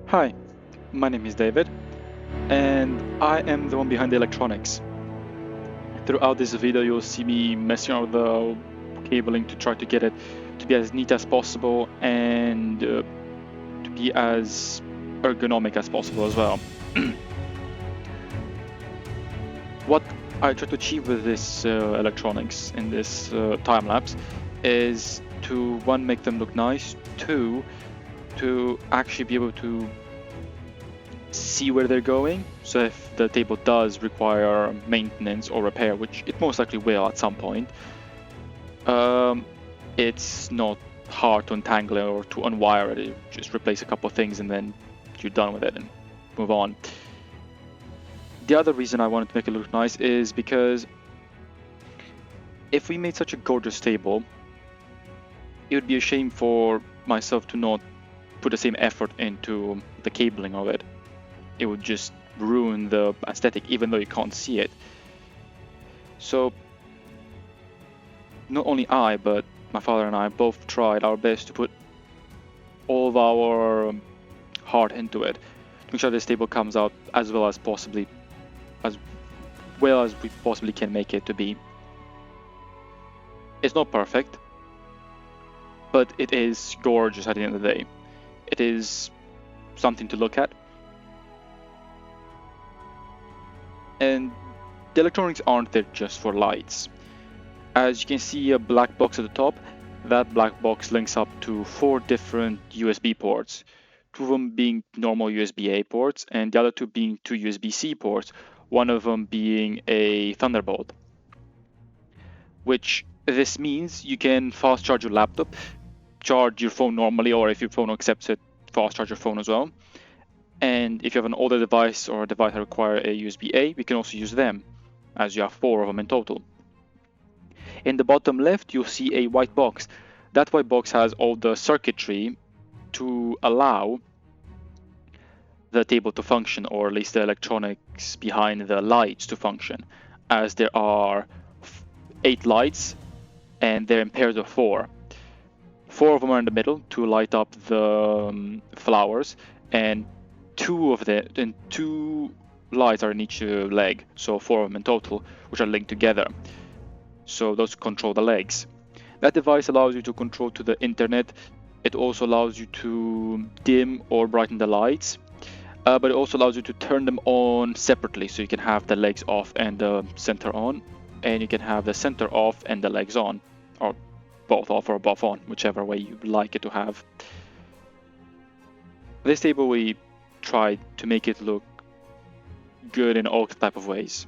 Hi, my name is David, and I am the one behind the electronics. Throughout this video, you'll see me messing around with the cabling to try to get it to be as neat as possible and to be as ergonomic as possible as well. What I try to achieve with this electronics in this time lapse is to, one, make them look nice, two, to actually be able to see where they're going. So if the table does require maintenance or repair, which it most likely will at some point, it's not hard to untangle it or to unwire it. You just replace a couple of things and then you're done with it and move on. The other reason I wanted to make it look nice is because if we made such a gorgeous table, it would be a shame for myself to not put the same effort into the cabling of it. It would just ruin the aesthetic, even though you can't see it. So not only I, but my father and I both tried our best to put all of our heart into it to make sure this table comes out as well as we possibly can make it to be. It's not perfect, but it is gorgeous at the end of the day. It is something to look at. And the electronics aren't there just for lights. As you can see a black box at the top, that black box links up to 4 different USB ports, 2 of them being normal USB-A ports and the other 2 being 2 USB-C ports, one of them being a Thunderbolt. Which this means you can fast charge your laptop, charge your phone normally, or if your phone accepts it, fast charge your phone as well. And if you have an older device or a device that requires a USB-A, we can also use them, as you have 4 of them in total. In the bottom left, you'll see a white box. That white box has all the circuitry to allow the table to function, or at least the electronics behind the lights to function, as there are 8 lights and they're in pairs of 4. 4 of them are in the middle to light up the flowers, and 2 lights are in each leg, so 4 of them in total, which are linked together. So those control the legs. That device allows you to control to the internet. It also allows you to dim or brighten the lights, but it also allows you to turn them on separately, so you can have the legs off and the center on, and you can have the center off and the legs on, or both off or both on, whichever way you like it to have. This table we tried to make it look good in all type of ways.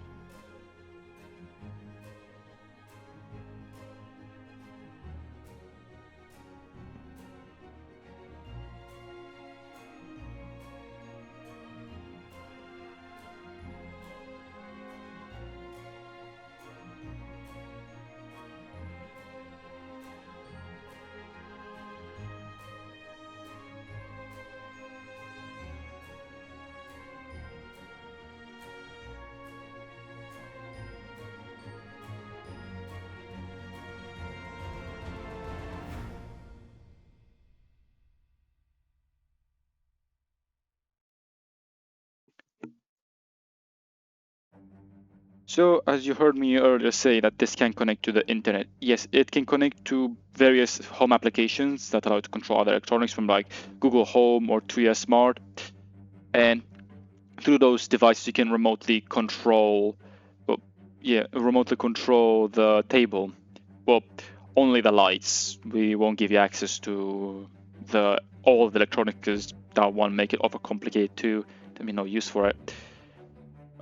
So, as you heard me earlier say that this can connect to the internet. Yes, it can connect to various home applications that allow you to control other electronics from like Google Home or TUYA Smart. And through those devices, you can remotely control, the table. Well, only the lights. We won't give you access to all of the electronics because that one make it overcomplicated too. There'll be no use for it.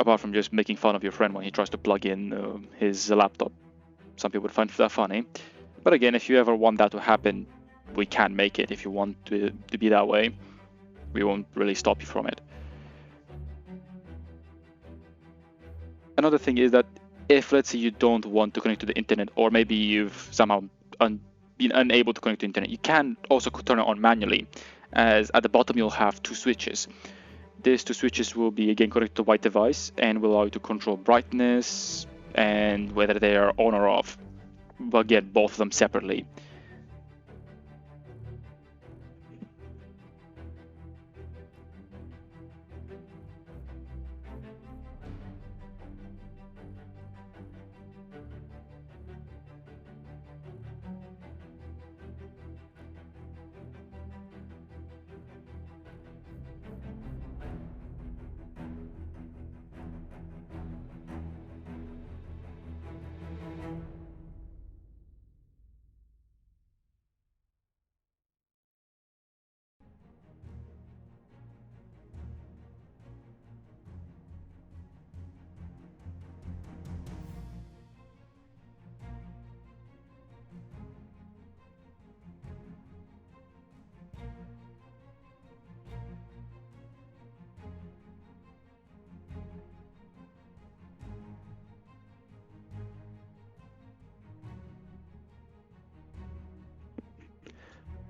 Apart from just making fun of your friend when he tries to plug in his laptop. Some people would find that funny. But again, if you ever want that to happen, we can make it if you want to be that way. We won't really stop you from it. Another thing is that if, let's say, you don't want to connect to the internet, or maybe you've somehow been unable to connect to the internet, you can also turn it on manually, as at the bottom you'll have 2 switches. These 2 switches will be again connected to the white device and will allow you to control brightness and whether they are on or off. But again, both of them separately.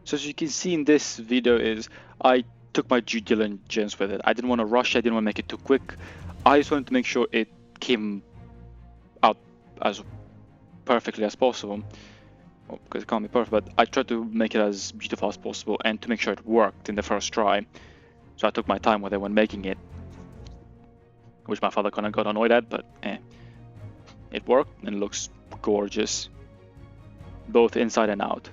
So as you can see in this video is I took my due diligence with it. I didn't want to rush, I didn't want to make it too quick. I just wanted to make sure it came out as perfectly as possible. Well, because it can't be perfect, but I tried to make it as beautiful as possible and to make sure it worked in the first try. So I took my time with it when making it, which my father kind of got annoyed at, but it worked and it looks gorgeous, both inside and out.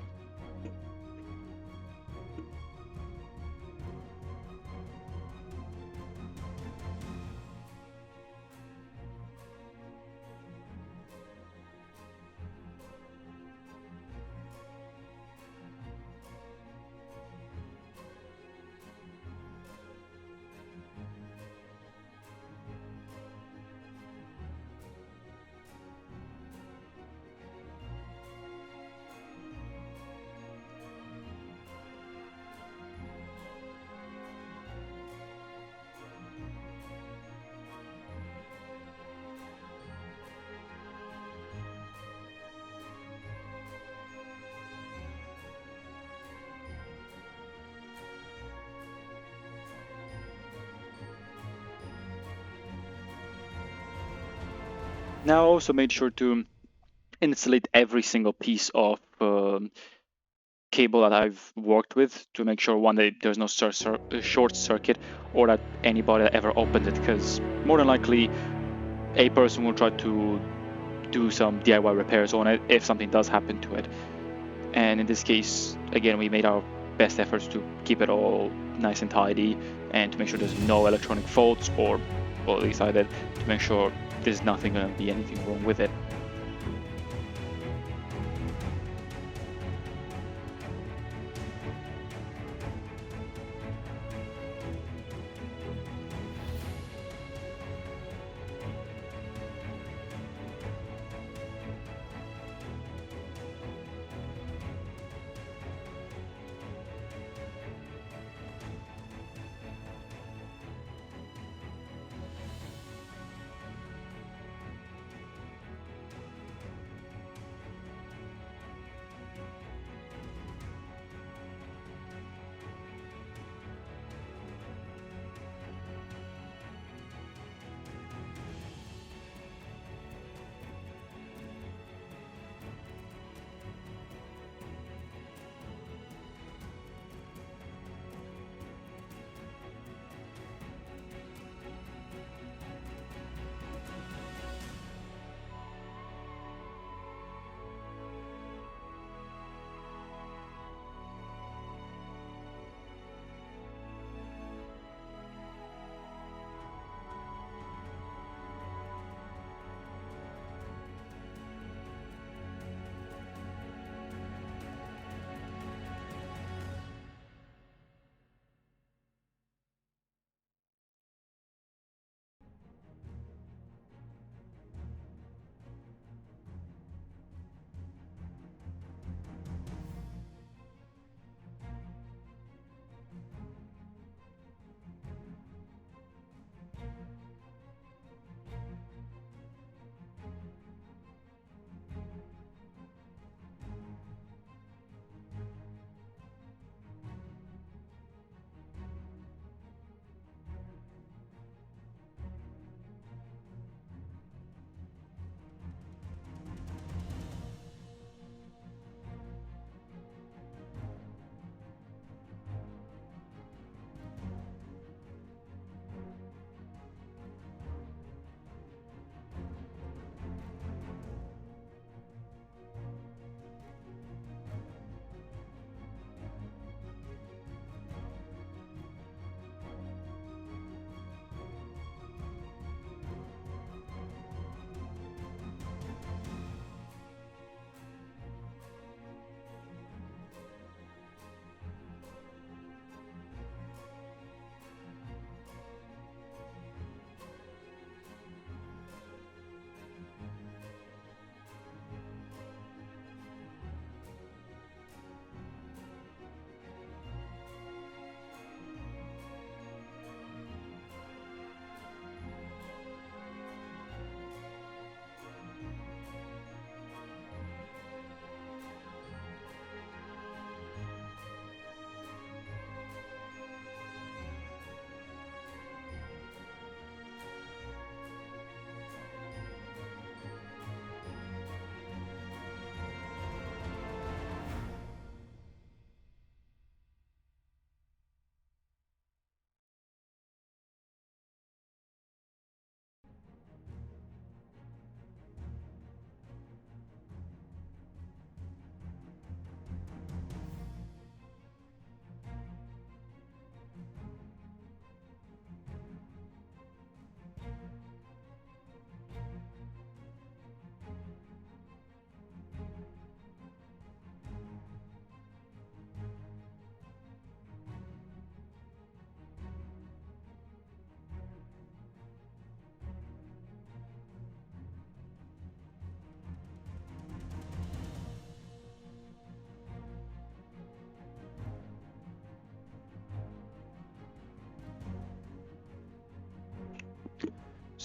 Now I also made sure to insulate every single piece of cable that I've worked with to make sure one day there's no short circuit or that anybody ever opens it, because more than likely a person will try to do some DIY repairs on it if something does happen to it. And in this case, again, we made our best efforts to keep it all nice and tidy and to make sure there's no electronic faults, or at least I did, to make sure there's nothing going to be anything wrong with it.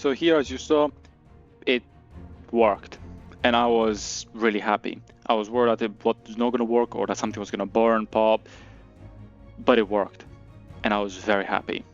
So here, as you saw, it worked, and I was really happy. I was worried that it was not going to work or that something was going to burn, pop, but it worked, and I was very happy.